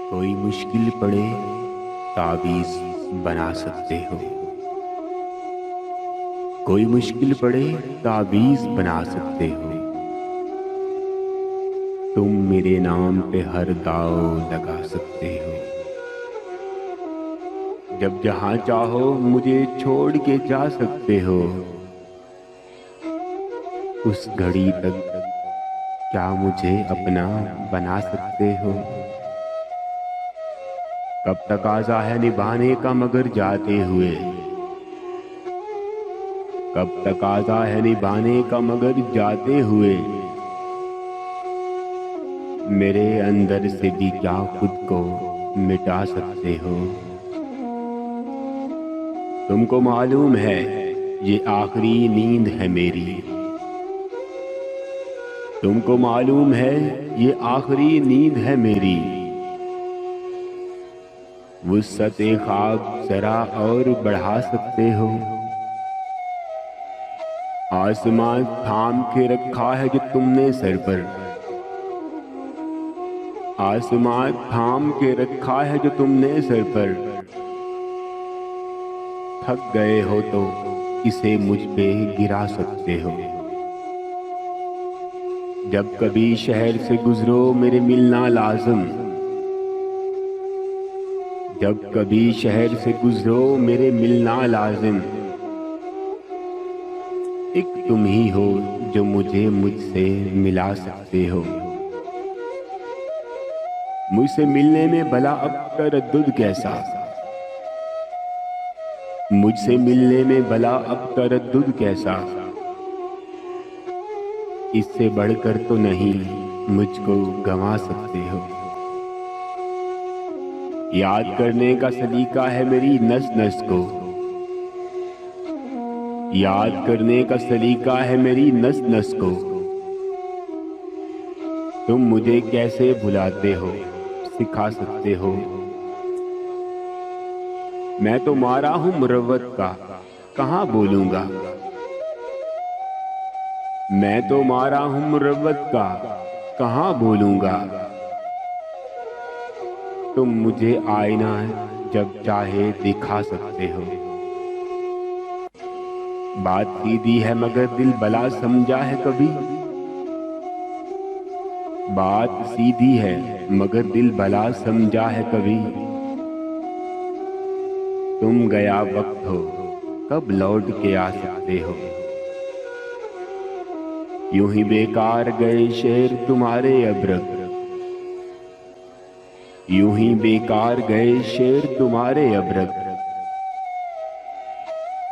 कोई मुश्किल पड़े ताबीज बना सकते हो। कोई मुश्किल पड़े ताबीज बना सकते हो। तुम मेरे नाम पे हर दाव लगा सकते हो। जब जहां चाहो मुझे छोड़ के जा सकते हो। उस घड़ी तक क्या मुझे अपना बना सकते हो। कब तकाज़ा है निभाने का मगर जाते हुए। कब तकाज़ा है निभाने का मगर जाते हुए। मेरे अंदर से भी क्या खुद को मिटा सकते हो। तुमको मालूम है ये आखिरी नींद है मेरी। तुमको मालूम है ये आखिरी नींद है मेरी। वुस्अते ख्वाब जरा और बढ़ा सकते हो। आसमान थाम के रखा है जो तुमने सर पर। आसमान थाम के रखा है जो तुमने सर पर। थक गए हो तो इसे मुझ पे गिरा सकते हो। जब कभी शहर से गुजरो मेरे मिलना लाज़िम। जब कभी शहर से गुजरो मेरे मिलना लाज़िम। एक तुम ही हो जो मुझे मुझसे मिला सकते हो। मुझसे मिलने में भला अब तरद्दुद कैसा। मुझसे मिलने में भला अब तरद्दुद कैसा। इससे बढ़कर तो नहीं मुझको गंवा सकते हो। याद करने का सलीका है मेरी नस नस को। याद करने का सलीका है मेरी नस नस को। तुम मुझे कैसे भुलाते हो सिखा सकते हो। मैं तो मारा हूं मुरव्वत का कहां बोलूंगा। मैं तो मारा हूं मुरव्वत का कहां बोलूंगा। तुम मुझे आईना जब चाहे दिखा सकते हो। बात सीधी है मगर दिल भला समझा है कभी। बात सीधी है मगर दिल भला समझा है कभी। तुम गया वक्त हो कब लौट के आ सकते हो। यूं ही बेकार गए शेर तुम्हारे अब्रक। यूं ही बेकार गए शेर तुम्हारे अब्रक।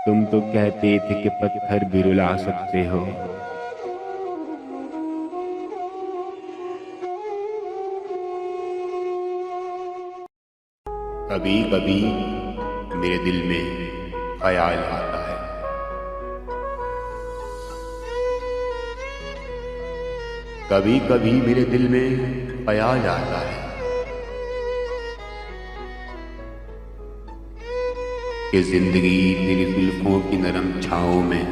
तुम तो कहते थे कि पत्थर भी रुला सकते हो। कभी कभी मेरे दिल में ख्याल आता है। कभी कभी मेरे दिल में ख्याल आता है कि जिंदगी तेरी जुल्फों की नरम छाओं में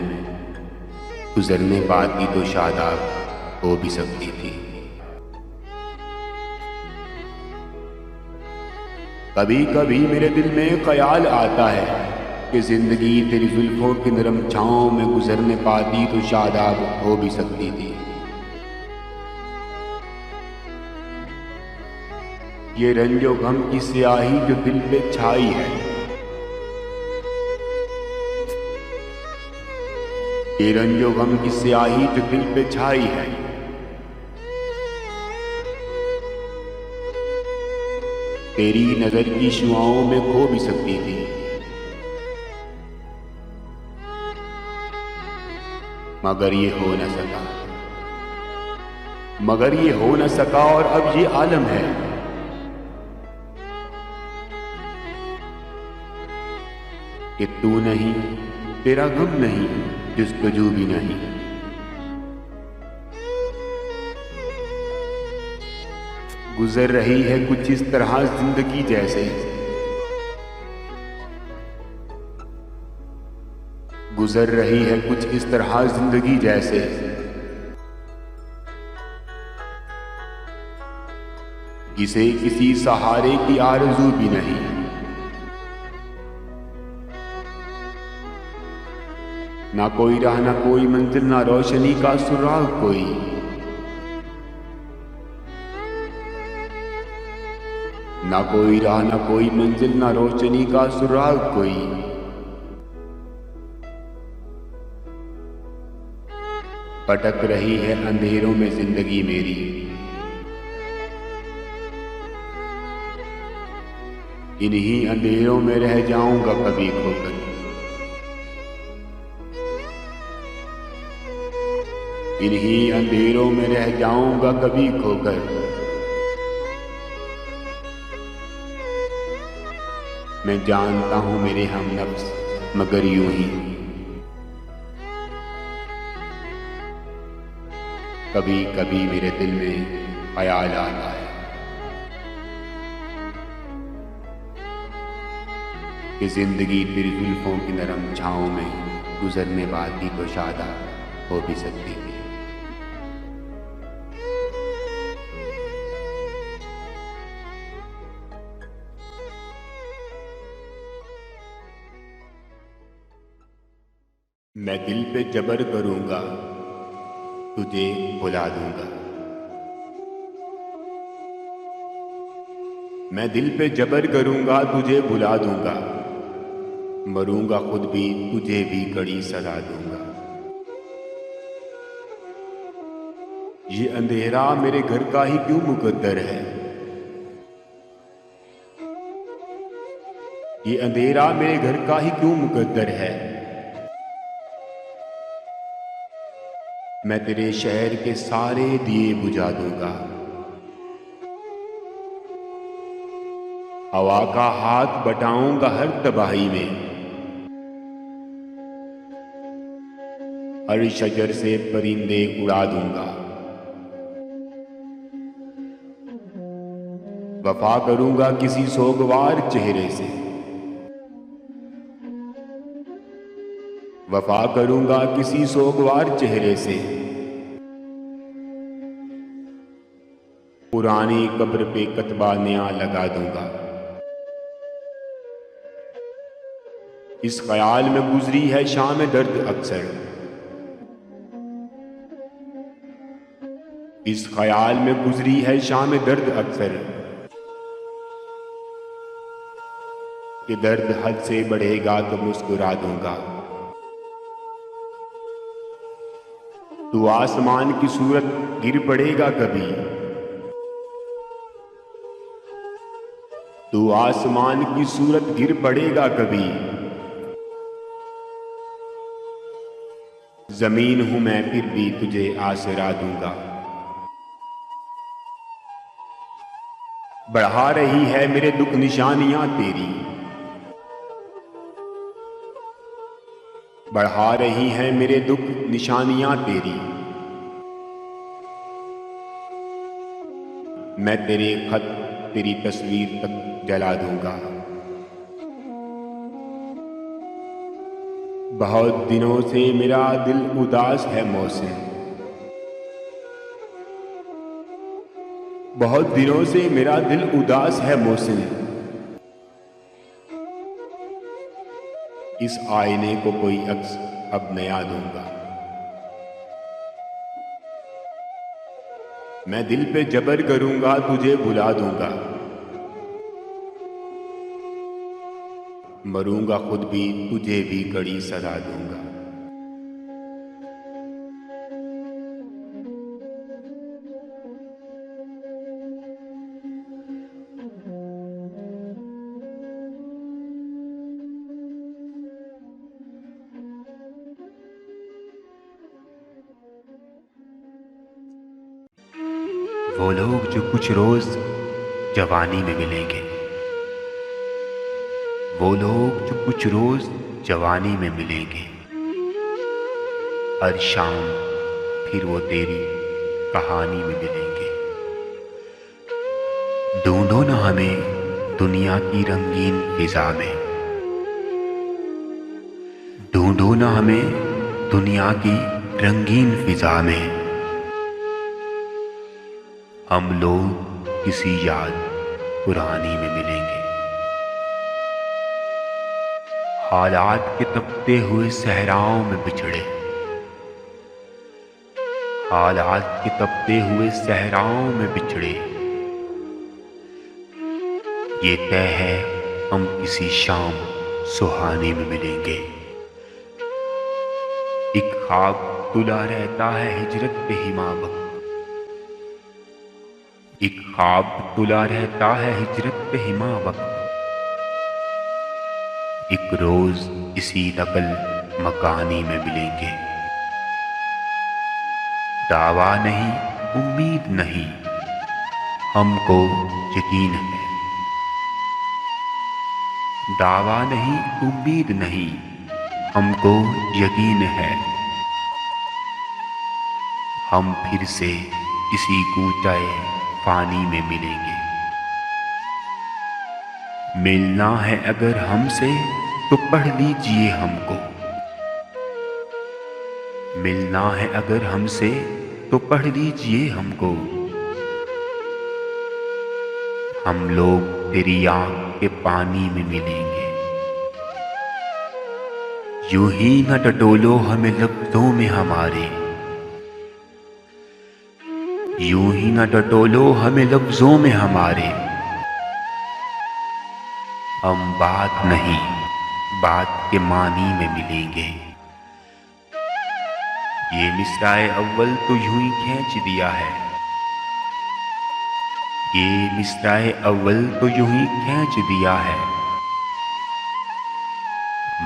गुजरने पाती तो शादाब हो भी सकती थी। कभी कभी मेरे दिल में ख्याल आता है कि जिंदगी तेरी जुल्फों की नरम छाओं में गुजरने पाती तो शादाब हो भी सकती थी। ये रंजो गम की स्याही जो दिल पे छाई है। ये रंजो गम की स्याही जो दिल पे छाई है। तेरी नजर की शुआओं में खो भी सकती थी। मगर ये हो न सका। मगर ये हो न सका और अब ये आलम है कि तू नहीं तेरा गम नहीं जुस्तजू भी नहीं। गुजर रही है कुछ इस तरह जिंदगी जैसे। गुजर रही है कुछ इस तरह जिंदगी जैसे। इसे किसी सहारे की आरज़ू भी नहीं। ना कोई राह, ना कोई मंजिल, ना रोशनी का सुराग कोई। ना कोई राह, ना कोई मंजिल, ना रोशनी का सुराग कोई। भटक रही है अंधेरों में जिंदगी मेरी। इन्हीं अंधेरों में रह जाऊंगा कभी खोकर। इन्हीं अंधेरों में रह जाऊंगा कभी खोकर। मैं जानता हूं मेरे हमनफ्स, मगर यूं ही कभी कभी मेरे दिल में ख्याल आता है कि जिंदगी तेरी जुल्फों की नरम छाँव में गुजरने वाली तो शादा हो भी सकती थी। मैं दिल पे जबर करूंगा, तुझे भुला दूंगा। मैं दिल पे जबर करूंगा, तुझे भुला दूंगा। मरूंगा खुद भी, तुझे भी कड़ी सजा दूंगा। ये अंधेरा मेरे घर का ही क्यों मुकद्दर है। ये अंधेरा मेरे घर का ही क्यों मुकद्दर है। मैं तेरे शहर के सारे दिए बुझा दूंगा। हवा का हाथ बटाऊंगा हर तबाही में। हर शजर से परिंदे उड़ा दूंगा। वफा करूंगा किसी सोगवार चेहरे से। वफा करूंगा किसी सोगवार चेहरे से। पुरानी कब्र पे कतबा नया लगा दूंगा। इस ख्याल में गुजरी है शाम दर्द अक्सर। इस ख्याल में गुजरी है शाम दर्द अक्सर कि दर्द हद से बढ़ेगा तो मुस्कुरा दूंगा। तू आसमान की सूरत गिर पड़ेगा कभी। तू आसमान की सूरत गिर पड़ेगा कभी। जमीन हूं मैं फिर भी तुझे आसरा दूंगा। बढ़ा रही है मेरे दुख निशानियां तेरी। बढ़ा रही हैं मेरे दुख निशानियां तेरी। मैं तेरे खत तेरी तस्वीर तक जला दूंगा। बहुत दिनों से मेरा दिल उदास है मौसिन। बहुत दिनों से मेरा दिल उदास है मौसिन। इस आईने को कोई अक्स अब नया दूंगा। मैं दिल पे जबर करूंगा, तुझे भुला दूंगा। मरूंगा खुद भी, तुझे भी कड़ी सजा दूंगा। वो लोग जो कुछ रोज जवानी में मिलेंगे। वो लोग जो कुछ रोज जवानी में मिलेंगे। हर शाम फिर वो तेरी कहानी में मिलेंगे। ढूंढो ना हमें दुनिया की रंगीन फिजा में। ढूंढो ना हमें दुनिया की रंगीन फिजा में। हम लोग किसी याद पुरानी में मिलेंगे। हालात के तपते हुए सहराओं में बिछड़े, हालात के तपते हुए सहराओं में बिछड़े, ये तय है हम किसी शाम सुहानी में मिलेंगे। एक ख्वाब तुला रहता है हिजरत पे हिमावक, एक ख्वाब तुला रहता है हिजरत पे हिमावक। एक रोज इसी नकल मकानी में मिलेंगे। दावा नहीं, उम्मीद नहीं, हमको यकीन है। दावा नहीं, उम्मीद नहीं, हमको यकीन है। हम फिर से इसी कूचाए फानी में मिलेंगे। मिलना है अगर हमसे तो पढ़ लीजिए हमको, मिलना है अगर हमसे तो पढ़ लीजिए हमको। हम लोग तेरी आंख के पानी में मिलेंगे। यूं ही न टटोलो हमें लफ्जों में हमारे, यूं ही न टटोलो हमें लफ्जों में हमारे। हम बात नहीं, बात के मानी में मिलेंगे। ये मिसराए अव्वल तो यूं ही खींच दिया है, ये मिसराए अव्वल तो यूं ही खींच दिया है।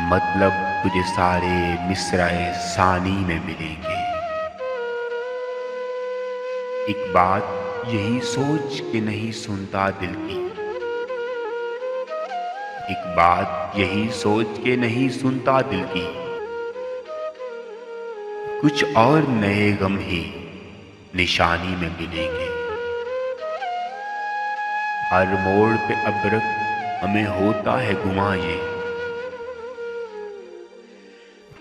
मतलब तुझे सारे मिसराए सानी में मिलेंगे। एक बात यही सोच के नहीं सुनता दिल की, एक बात यही सोच के नहीं सुनता दिल की। कुछ और नए गम ही निशानी में मिलेंगे। हर मोड़ पे अबरक हमें होता है गुमा ये,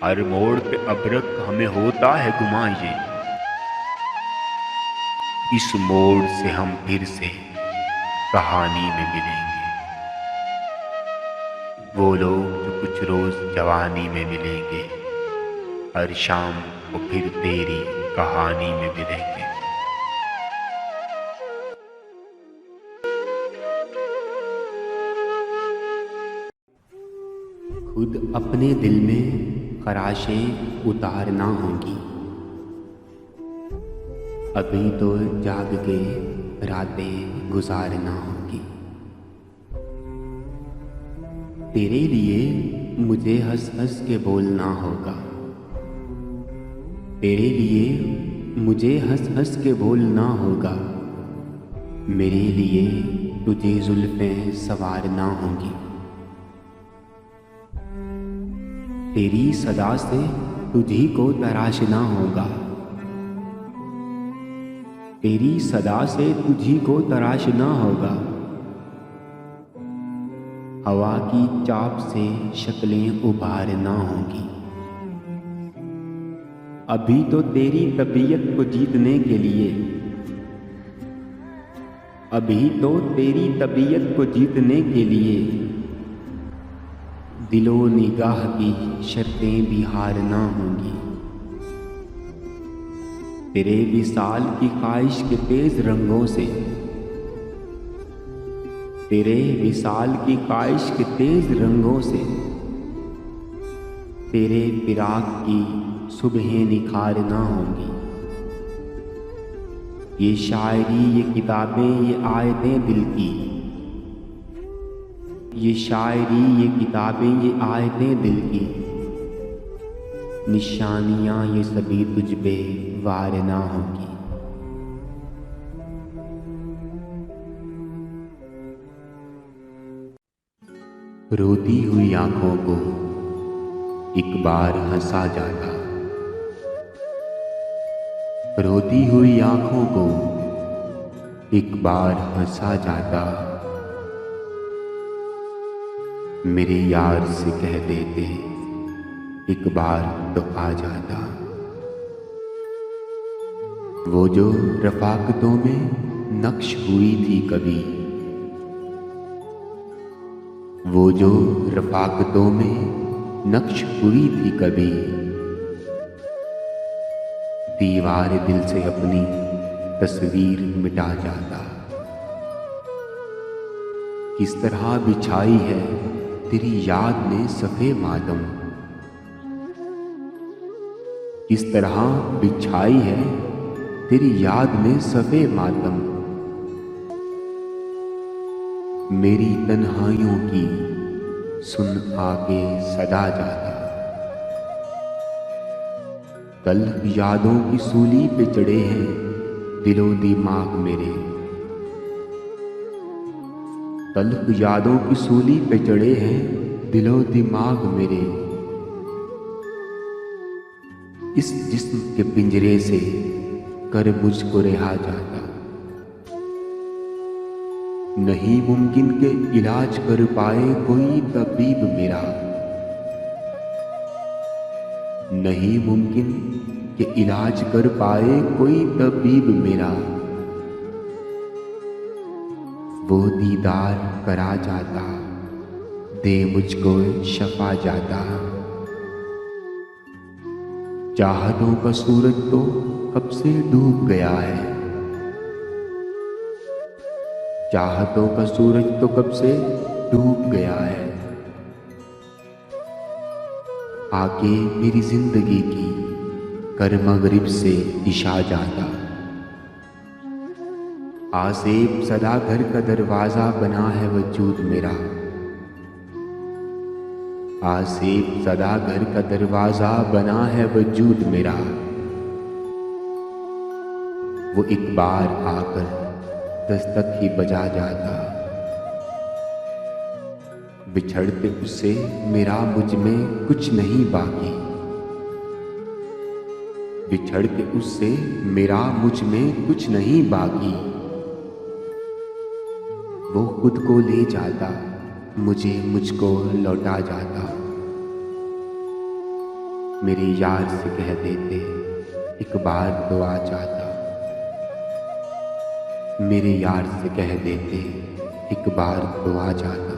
हर मोड़ पे अबरक हमें होता है गुमा ये। इस मोड़ से हम फिर से कहानी में मिलेंगे। वो लोग जो कुछ रोज जवानी में मिलेंगे, हर शाम वो फिर तेरी कहानी में मिलेंगे। खुद अपने दिल में खराशें उतारना होंगी। अभी तो जाग के रातें गुजारना होंगी। तेरे लिए मुझे हंस हंस के बोलना होगा, तेरे लिए मुझे हंस हंस के बोलना होगा। मेरे लिए तुझे जुल्फें संवारना होंगी। तेरी सदा से तुझी को तराशना होगा, तेरी सदा से तुझी को तराशना होगा। हवा की चाप से शक्लें उभारना होंगी। अभी तो तेरी तबीयत को जीतने के लिए, अभी तो तेरी तबीयत को जीतने के लिए दिलो निगाह की शर्तें भी हारना होंगी। तेरे विसाल की ख्वाहिश के तेज रंगों से, तेरे विसाल की ख्वाहिश के तेज रंगों से तेरे फिराक की सुबहें निखारना होंगी। ये शायरी, ये किताबें, ये आयतें दिल की, ये शायरी, ये किताबें, ये आयतें दिल की, निशानियां ये सभी तुझ पे वारना होंगी। रोती हुई आंखों को एक बार हंसा जाता, रोती हुई आंखों को एक बार हंसा जाता। मेरे यार से कह देते एक बार तो आ जाता। वो जो रफाकतों में नक्श हुई थी कभी, वो जो रफाकतों में नक्श हुई थी कभी। दीवार दिल से अपनी तस्वीर मिटा जाता। किस तरह बिछाई है तेरी याद ने सफ़े मातम, किस तरह बिछाई है तेरी याद में सफ़े मातम। मेरी तन्हाइयों की सुन आके सदा जाता। तल्ख यादों की सूली पे चढ़े हैं दिलो दिमाग मेरे, तल्ख यादों की सूली पे चढ़े हैं दिलो दिमाग मेरे। इस जिस्म के पिंजरे से कर मुझको रिहा जाता। नहीं मुमकिन के इलाज कर पाए कोई तबीब मेरा, नहीं मुमकिन के इलाज कर पाए कोई तबीब मेरा। वो दीदार करा जाता, दे मुझको शफा जाता। चाहतों का सूरज तो कब से डूब गया है, चाहतों का सूरज तो कब से डूब गया है। आके मेरी जिंदगी की कर मगरिब से इशा जाता। आसेब सदा घर का दरवाजा बना है वजूद मेरा, आसेब सदा घर का दरवाजा बना है वजूद मेरा। वो एक बार आकर दस्तक ही बजा जाता। बिछड़ते उससे मेरा मुझ में कुछ नहीं बाकी, बिछड़ के उससे मेरा मुझ में कुछ नहीं बाकी। वो खुद को ले जाता, मुझे मुझको लौटा जाता। मेरे यार से कह देते एक बार तो आ जाता, मेरे यार से कह देते एक बार तो आ जाता।